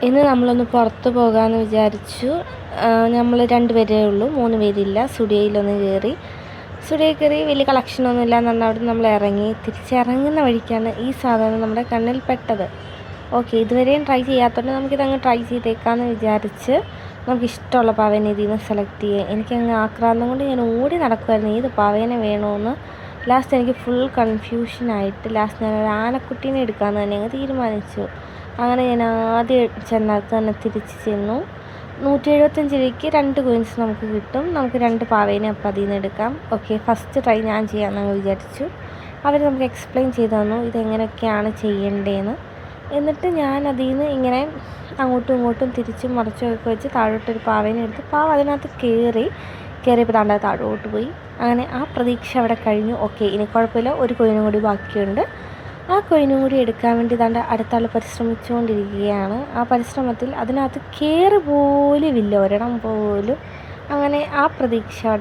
ഇന്ന് നമ്മളൊന്ന് പുറത്ത് പോകാമെന്ന് വിചാരിച്ചു. നമ്മൾ 2 പേരേ ഉള്ളൂ, 3 പേരില്ല. സ്റ്റുഡിയോയിലൊന്ന് കയറി വലിയ കളക്ഷനൊന്നും ഇല്ലാന്ന് പറഞ്ഞാൽ അവിടെ നമ്മൾ ഇറങ്ങി. തിരിച്ചിറങ്ങുന്ന വഴിക്കാണ് ഈ സാധനം നമ്മുടെ കണ്ണിൽ പെട്ടത്. ഓക്കെ, ഇതുവരെയും ട്രൈ ചെയ്യാത്തതുകൊണ്ട് നമുക്കിതങ്ങ് ട്രൈ ചെയ്തേക്കാമെന്ന് വിചാരിച്ച് നമുക്കിഷ്ടമുള്ള പാവേനെ ഇതിൽ നിന്ന് സെലക്ട് ചെയ്യുക. എനിക്കങ്ങ് ആക്രാന്തം കൊണ്ട് ഞാൻ ഓടി നടക്കുമായിരുന്നു ഏത് പാവേനെ വേണമെന്ന്. ലാസ്റ്റ് എനിക്ക് ഫുൾ കൺഫ്യൂഷനായിട്ട് ലാസ്റ്റ് ഞാനൊരു ആനക്കുട്ടീനെ എടുക്കാമെന്ന് തന്നെ അങ്ങ് തീരുമാനിച്ചു. അങ്ങനെ ഞാൻ ആദ്യം ചെന്നകത്ത് തന്നെ തിരിച്ച് ചെന്നു. 175 രൂപയ്ക്ക് 2 കോയിൻസ് നമുക്ക് കിട്ടും. നമുക്ക് 2 പാവേനെ അപ്പം അതിൽ നിന്ന് എടുക്കാം. ഓക്കെ, ഫസ്റ്റ് ട്രൈ ഞാൻ ചെയ്യാമെന്ന് വിചാരിച്ചു. അവർ നമുക്ക് എക്സ്പ്ലെയിൻ ചെയ്തു തന്നു ഇതെങ്ങനെയൊക്കെയാണ് ചെയ്യേണ്ടതെന്ന്. എന്നിട്ട് ഞാൻ അതിൽ നിന്ന് ഇങ്ങനെ അങ്ങോട്ടും ഇങ്ങോട്ടും തിരിച്ചും മറിച്ചും ഒക്കെ വെച്ച് താഴോട്ടൊരു പാവേനെ എടുത്ത് പാവ അതിനകത്ത് കയറിയപ്പോൾ താണ്ട താഴോട്ട് പോയി. അങ്ങനെ ആ പ്രതീക്ഷ അവിടെ കഴിഞ്ഞു. ഓക്കെ, ഇനി കുഴപ്പമില്ല, ഒരു കോയിനും കൂടി ബാക്കിയുണ്ട്. ആ കോയിനും കൂടി എടുക്കാൻ വേണ്ടി താണ്ട അടുത്ത ആൾ പരിശ്രമിച്ചുകൊണ്ടിരിക്കുകയാണ്. ആ പരിശ്രമത്തിൽ അതിനകത്ത് കയറി പോലുമില്ല, ഒരിടം പോലും. അങ്ങനെ ആ പ്രതീക്ഷ അവിടെ